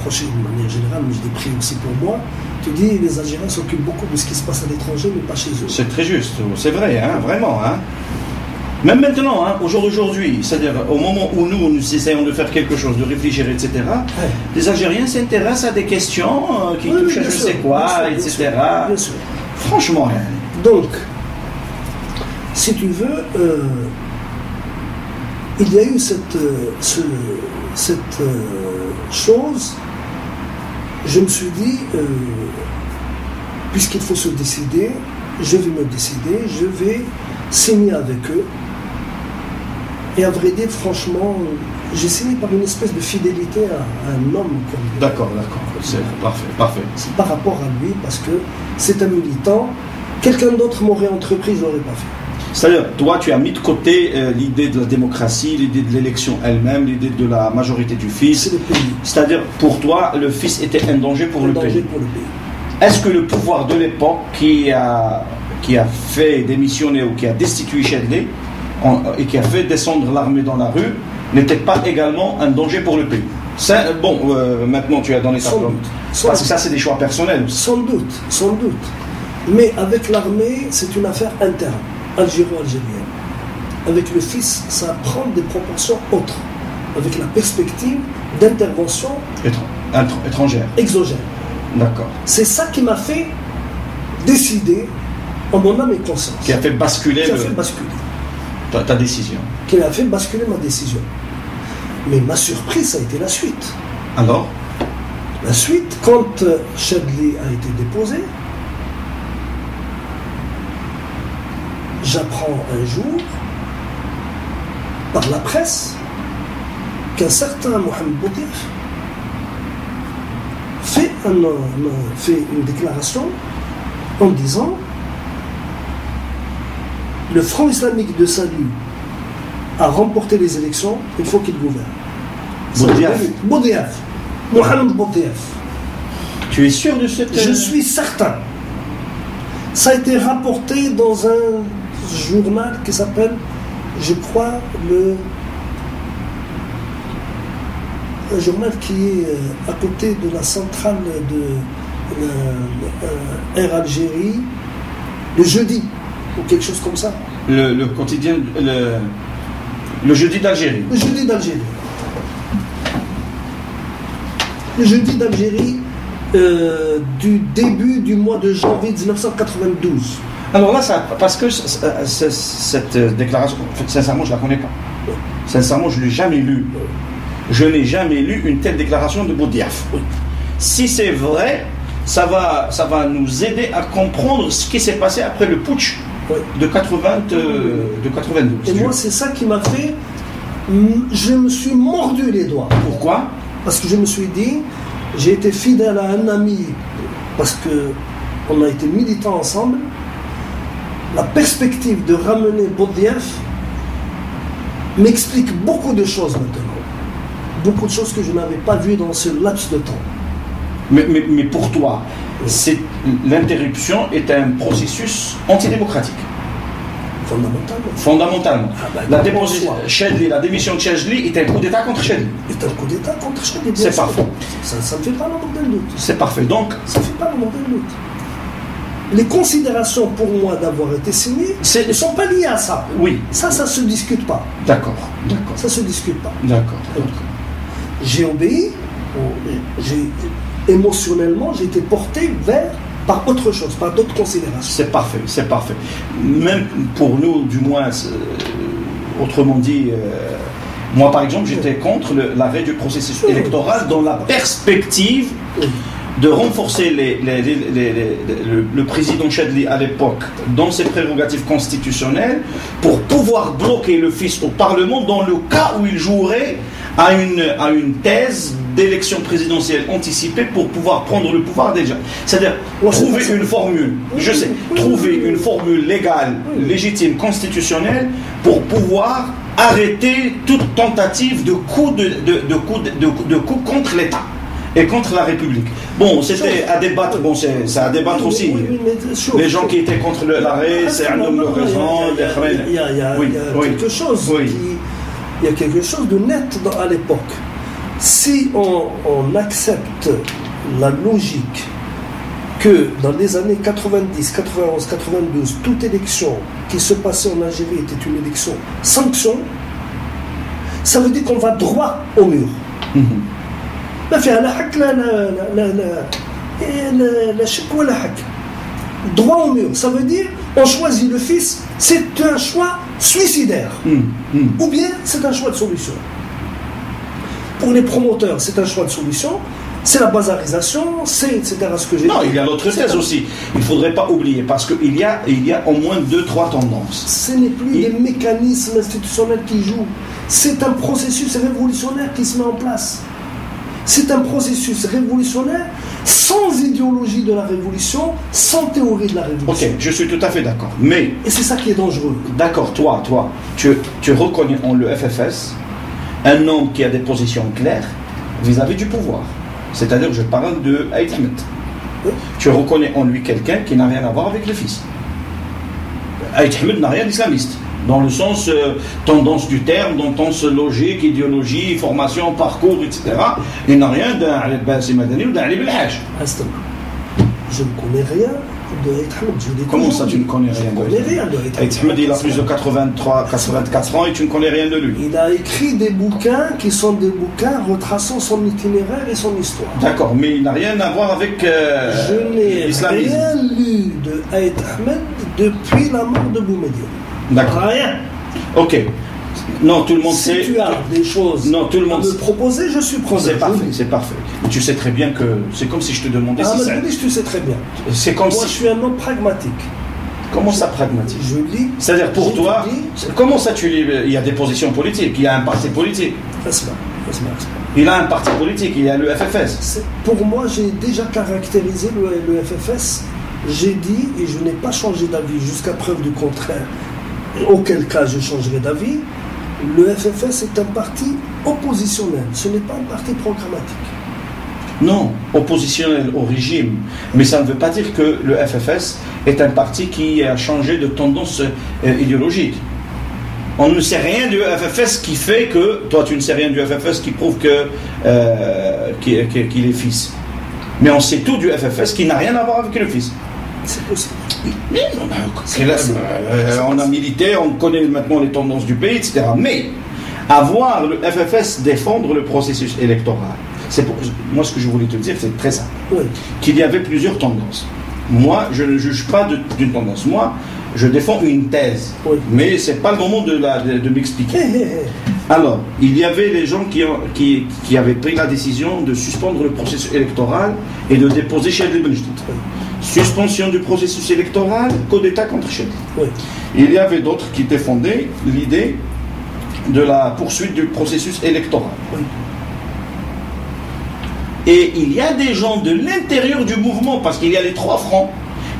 reprocher de manière générale, mais je l'ai pris aussi pour moi. Tu dis les Algériens s'occupent beaucoup de ce qui se passe à l'étranger, mais pas chez eux. C'est très juste, c'est vrai, hein, vraiment. Hein. Même maintenant, hein, au jour d'aujourd'hui, c'est-à-dire au moment où nous essayons de faire quelque chose, de réfléchir, etc., les Algériens s'intéressent à des questions qui touchent à je sais quoi, etc. Bien sûr. Franchement, hein. Donc, si tu veux, il y a eu cette chose, je me suis dit, puisqu'il faut se décider, je vais me décider, je vais signer avec eux. Et à vrai dire, franchement, j'ai signé par une espèce de fidélité à un homme comme lui. D'accord, c'est parfait. C'est par rapport à lui, parce que c'est un militant. Quelqu'un d'autre m'aurait entrepris, je l'aurais pas fait. C'est-à-dire, toi, tu as mis de côté l'idée de la démocratie, l'idée de l'élection elle-même, l'idée de la majorité du fils. C'est le pays. C'est-à-dire, pour toi, le fils était un danger pour le pays. Est-ce que le pouvoir de l'époque qui a fait démissionner ou qui a destitué Chadli et qui a fait descendre l'armée dans la rue n'était pas également un danger pour le pays? Maintenant tu as donné ta parole. Parce que ça, c'est des choix personnels. Sans doute. Mais avec l'armée, c'est une affaire interne, algéro-algérienne. Avec le fils, ça prend des proportions autres, avec la perspective d'intervention étrangère. Exogène. D'accord. C'est ça qui m'a fait décider en mon âme et conscience. Qui a fait basculer ta décision. Qui a fait basculer ma décision. Mais ma surprise, ça a été la suite. Alors? La suite, quand Chadli a été déposé, j'apprends un jour, par la presse, qu'un certain Mohamed Boudiaf fait une déclaration en disant: le Front islamique de salut a remporté les élections, il faut qu'il gouverne. Boudiaf. Mohamed Boudiaf. Tu es sûr de cette... Je suis certain. Ça a été rapporté dans un journal qui s'appelle, je crois, un journal qui est à côté de la centrale de Air Algérie, le jeudi, ou quelque chose comme ça. Le quotidien, le jeudi d'Algérie. Le jeudi d'Algérie. Le jeudi d'Algérie du début du mois de janvier 1992. Alors là, parce que cette déclaration, en fait, sincèrement, je ne la connais pas. Sincèrement, je ne l'ai jamais lue. Je n'ai jamais lu une telle déclaration de Boudiaf. Si c'est vrai, ça va nous aider à comprendre ce qui s'est passé après le putsch de 92. Et moi, c'est ça qui m'a fait... Je me suis mordu les doigts. Pourquoi? Parce que je me suis dit, j'ai été fidèle à un ami, parce qu'on a été militants ensemble. La perspective de ramener Boudiaf m'explique beaucoup de choses maintenant. Beaucoup de choses que je n'avais pas vues dans ce laps de temps. Mais pour toi, l'interruption est un processus antidémocratique. Fondamentalement. La démission de Chadli est un coup d'État contre Chadli. C'est un coup d'État contre Chadli. C'est parfait. Ça ne fait pas le moment de doute. C'est parfait. Donc, ça ne fait pas le moment de doute. Les considérations pour moi d'avoir été signé ne sont pas liées à ça. Oui. Ça se discute pas. D'accord. Ça se discute pas. D'accord. J'ai obéi. Émotionnellement, j'ai été porté par autre chose, par d'autres considérations. C'est parfait. Même pour nous, du moins, autrement dit, moi par exemple, j'étais contre l'arrêt du processus électoral dans la perspective de renforcer le président Chadli à l'époque dans ses prérogatives constitutionnelles pour pouvoir bloquer le fils au Parlement dans le cas où il jouerait à une thèse d'élection présidentielle anticipée pour pouvoir prendre le pouvoir déjà. C'est-à-dire trouver une formule, trouver une formule légale, légitime, constitutionnelle pour pouvoir arrêter toute tentative de coup contre l'État et contre la République. Bon, c'était à débattre, c'est à débattre aussi. Les gens qui étaient contre l'arrêt, c'est un homme de raison. Il y a quelque chose. Il y a quelque chose de net à l'époque. Si on accepte la logique que dans les années 90, 91, 92, toute élection qui se passait en Algérie était une élection sanction, ça veut dire qu'on va droit au mur. ما فيها لا حك لا شك ولا حك. Droit au mur, ça veut dire on choisit le fils, c'est un choix suicidaire. Ou bien c'est un choix de solution. Pour les promoteurs, c'est un choix de solution, c'est la bazarisation, c'est etc. Ce que j'ai Non, dit. il y a l'autre thèse aussi. Il ne faudrait pas oublier, parce qu'il y a au moins 2-3 tendances. Ce n'est plus des mécanismes institutionnels qui jouent, c'est un processus révolutionnaire qui se met en place. C'est un processus révolutionnaire sans idéologie de la révolution, sans théorie de la révolution. Ok, je suis tout à fait d'accord. Mais, Et c'est ça qui est dangereux. d'accord, toi, tu reconnais en le FFS un homme qui a des positions claires vis-à-vis du pouvoir. C'est-à-dire, je parle de Aït Ahmed. Oui. Tu reconnais en lui quelqu'un qui n'a rien à voir avec le fils. Aït Ahmed n'a rien d'islamiste. Dans le sens tendance du terme, dans le sens logique, idéologie, formation, parcours, etc. Il n'a rien d'un Ali Bassi Madani ou d'un Ali Belhaj. Je ne connais rien de Aït Ahmed. Comment ça, tu ne connais rien de Je ne connais rien de Aït Ahmed. Aït Ahmed, il a plus de 84 ans et tu ne connais rien de lui. Il a écrit des bouquins qui sont des bouquins retraçant son itinéraire et son histoire. D'accord, mais il n'a rien à voir avec Je n'ai l'islamisme. rien lu de Aït Ahmed depuis la mort de Boumediene. D'accord. Rien. Ok. Non, tout le monde Si sait. tu as des choses Non, tout le à monde me sait. proposer, je suis preneur. C'est parfait, c'est parfait. Mais tu sais très bien que c'est comme si je te demandais si ça. Tu sais très bien. C'est comme Moi, je si. suis un homme pragmatique. Comment ça pragmatique? Je lis. C'est-à-dire pour toi, j'étudie. comment ça tu lis? Il y a des positions politiques, il y a un parti politique. Asma. Il a un parti politique, il y a le FFS. Pour moi, j'ai déjà caractérisé le FFS. J'ai dit, et je n'ai pas changé d'avis jusqu'à preuve du contraire, auquel cas je changerai d'avis, le FFS est un parti oppositionnel, ce n'est pas un parti programmatique. Non, oppositionnel au régime. Mais ça ne veut pas dire que le FFS est un parti qui a changé de tendance idéologique. On ne sait rien du FFS qui fait que... Toi, tu ne sais rien du FFS qui prouve qu'il est fils. Mais on sait tout du FFS qui n'a rien à voir avec le fils. C'est possible. On a milité, on connaît maintenant les tendances du pays, etc. Mais avoir le FFS défendre le processus électoral, moi ce que je voulais te dire, c'est très simple. Oui. Qu'il y avait plusieurs tendances. Moi, je ne juge pas d'une tendance. Moi, je défends une thèse. Oui. Mais ce n'est pas le moment de m'expliquer. Alors, il y avait les gens qui avaient pris la décision de suspendre le processus électoral et de déposer Chedid Benjedid. Suspension du processus électoral, coup d'État contre Chedid. Oui. Il y avait d'autres qui défendaient l'idée de la poursuite du processus électoral. Oui. Et il y a des gens de l'intérieur du mouvement, parce qu'il y a les trois fronts.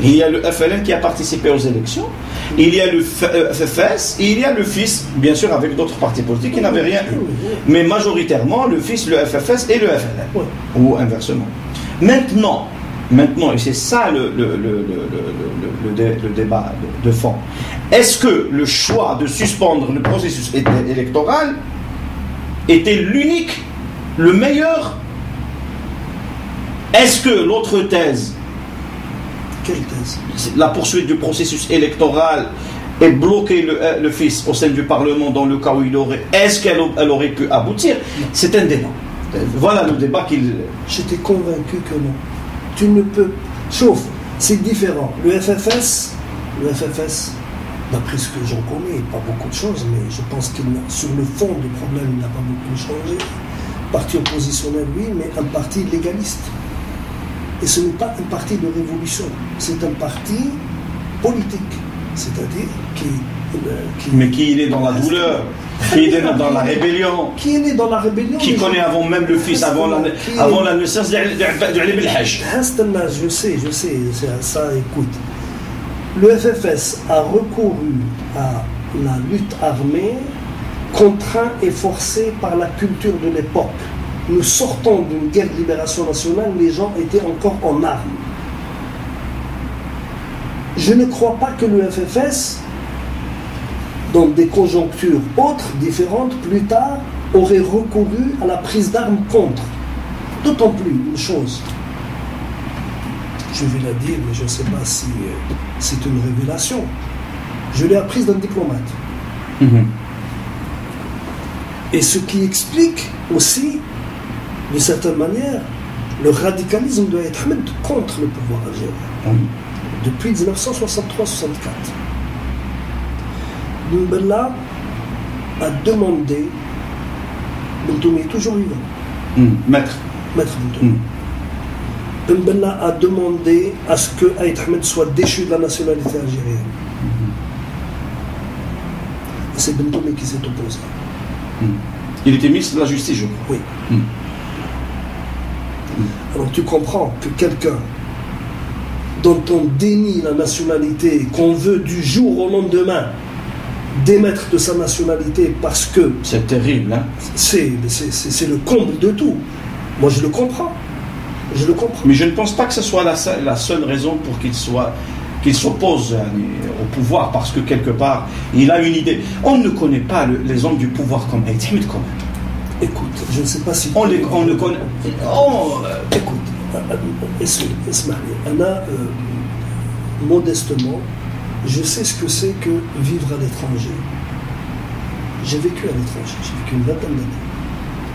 Il y a le FLN qui a participé aux élections, il y a le FFS, et il y a le FIS, bien sûr avec d'autres partis politiques qui n'avaient rien eu. Mais majoritairement, le FIS, le FFS et le FLN. Oui. Ou inversement. Maintenant, et c'est ça le débat de fond, est-ce que le choix de suspendre le processus électoral était l'unique, le meilleur? Est-ce que l'autre thèse, Quelle thèse? la poursuite du processus électoral et bloquer le fils au sein du Parlement dans le cas où il aurait, est-ce qu'elle aurait pu aboutir? C'est un débat. Voilà le débat qu'il... J'étais convaincu que non. Tu ne peux... Sauf, c'est différent. Le FFS, d'après ce que j'en connais, pas beaucoup de choses, mais je pense qu'il sur le fond du problème, il n'a pas beaucoup changé. Parti oppositionnel, oui, mais un parti légaliste. Et ce n'est pas un parti de révolution, c'est un parti politique, c'est-à-dire Mais qui est dans la douleur, qui est dans la rébellion, qui est né dans la rébellion, qui connaît avant même le fils, avant la naissance de Ali Belhaj. Je sais, c'est ça, écoute. Le FFS a recouru à la lutte armée, contraint et forcé par la culture de l'époque. Nous sortons d'une guerre de libération nationale, les gens étaient encore en armes. Je ne crois pas que le FFS, dans des conjonctures autres, différentes, plus tard, aurait recouru à la prise d'armes contre. D'autant plus, une chose, je vais la dire, mais je ne sais pas si c'est une révélation. Je l'ai apprise d'un diplomate. Et ce qui explique aussi, d'une certaine manière, le radicalisme de Aït Ahmed contre le pouvoir algérien. Depuis 1963-64. Mbella a demandé, Bentoumi est toujours vivant. Maître Bentoumi. Mbella a demandé à ce que Aït Ahmed soit déchu de la nationalité algérienne. Et c'est Bentoumi qui s'est opposé. Il était ministre de la Justice, je crois. Oui. Alors tu comprends que quelqu'un dont on dénie la nationalité, qu'on veut du jour au lendemain démettre de sa nationalité parce que... C'est terrible, hein? C'est le comble de tout. Moi je le comprends. Mais je ne pense pas que ce soit la seule raison pour qu'il s'oppose au pouvoir, parce que quelque part, il a une idée. On ne connaît pas les hommes du pouvoir comme Aït Ahmed, quand même. Écoute, je ne sais pas si... On le connaît... Écoute, Anna, modestement, je sais ce que c'est que vivre à l'étranger. J'ai vécu à l'étranger, j'ai vécu une vingtaine d'années.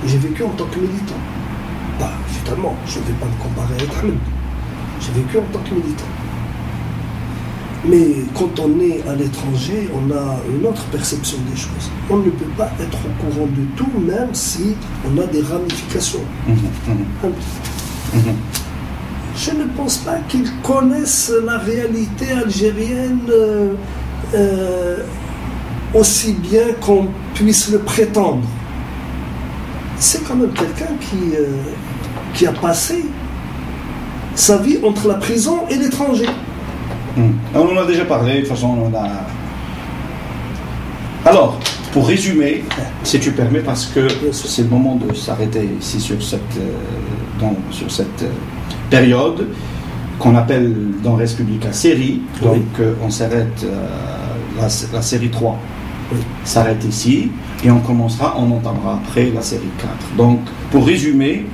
J'ai vécu en tant que militant. Évidemment, je ne vais pas me comparer à Ahmed. J'ai vécu en tant que militant. Mais quand on est à l'étranger, on a une autre perception des choses. On ne peut pas être au courant de tout, même si on a des ramifications. Je ne pense pas qu'ils connaissent la réalité algérienne aussi bien qu'on puisse le prétendre. C'est quand même quelqu'un qui a passé sa vie entre la prison et l'étranger. On en a déjà parlé, de toute façon on a... Alors, pour résumer, si tu permets, parce que c'est le moment de s'arrêter ici sur cette période qu'on appelle dans Res Publica série, donc on s'arrête, la série 3 s'arrête ici, et on entamera après la série 4. Donc, pour résumer,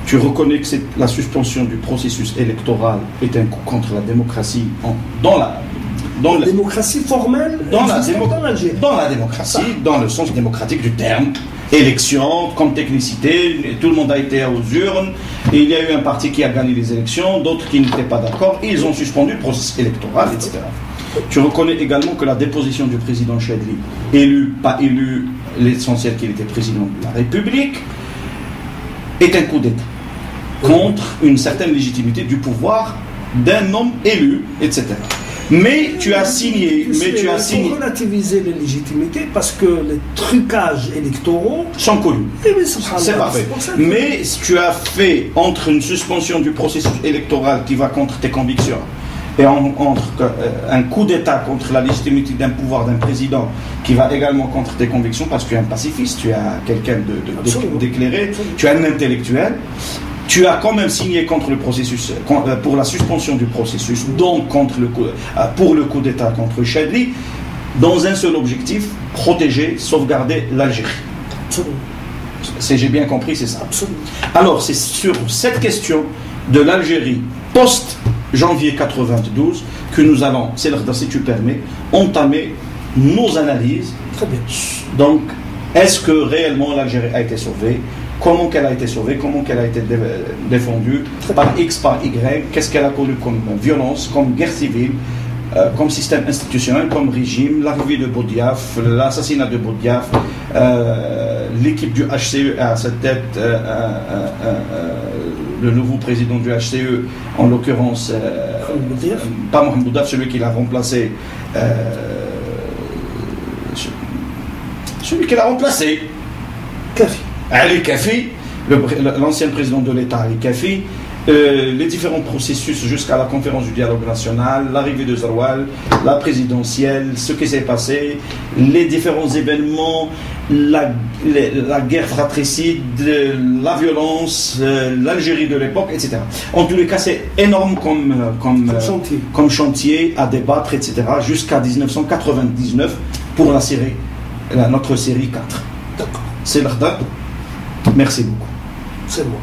tu reconnais que la suspension du processus électoral est un coup contre la démocratie dans la démocratie formelle dans la démocratie, dans le sens démocratique du terme. Élection, comme technicité, tout le monde a été aux urnes, et il y a eu un parti qui a gagné les élections, d'autres qui n'étaient pas d'accord, et ils ont suspendu le processus électoral, etc. Tu reconnais également que la déposition du président Chadli, élu, pas élu, l'essentiel qu'il était président de la République, est un coup d'État contre une certaine légitimité du pouvoir d'un homme élu, etc. Mais tu as signé... Il faut relativiser les légitimités parce que les trucages électoraux sont connus. C'est parfait. Mais tu as fait entre une suspension du processus électoral qui va contre tes convictions et entre un coup d'État contre la légitimité d'un pouvoir d'un président qui va également contre tes convictions, parce que tu es un pacifiste, tu es quelqu'un d'éclairé, tu es un intellectuel. Tu as quand même signé contre le processus, pour la suspension du processus, donc pour le coup d'État contre Chadli, dans un seul objectif, protéger, sauvegarder l'Algérie. J'ai bien compris, c'est ça. Absolument. Alors, c'est sur cette question de l'Algérie post-janvier 92 que nous allons, si tu permets, entamer nos analyses. Très bien. Donc, est-ce que réellement l'Algérie a été sauvée ? Comment qu'elle a été sauvée, comment qu'elle a été défendue, par X, par Y, qu'est-ce qu'elle a connu comme violence, comme guerre civile, comme système institutionnel, comme régime, l'arrivée de Boudiaf, l'assassinat de Boudiaf, l'équipe du HCE à sa tête, le nouveau président du HCE, en l'occurrence, pas Mohamed Boudiaf, celui qui l'a remplacé, Kafi. Ali Kafi, l'ancien président de l'État Ali Kafi, les différents processus jusqu'à la conférence du dialogue national, l'arrivée de Zaroual, la présidentielle, ce qui s'est passé, les différents événements, la guerre fratricide, la violence, l'Algérie de l'époque, etc. En tous les cas, c'est énorme comme chantier à débattre, etc. jusqu'à 1999 pour notre série 4. D'accord. c'est l'Akhdar. Merci beaucoup. C'est moi.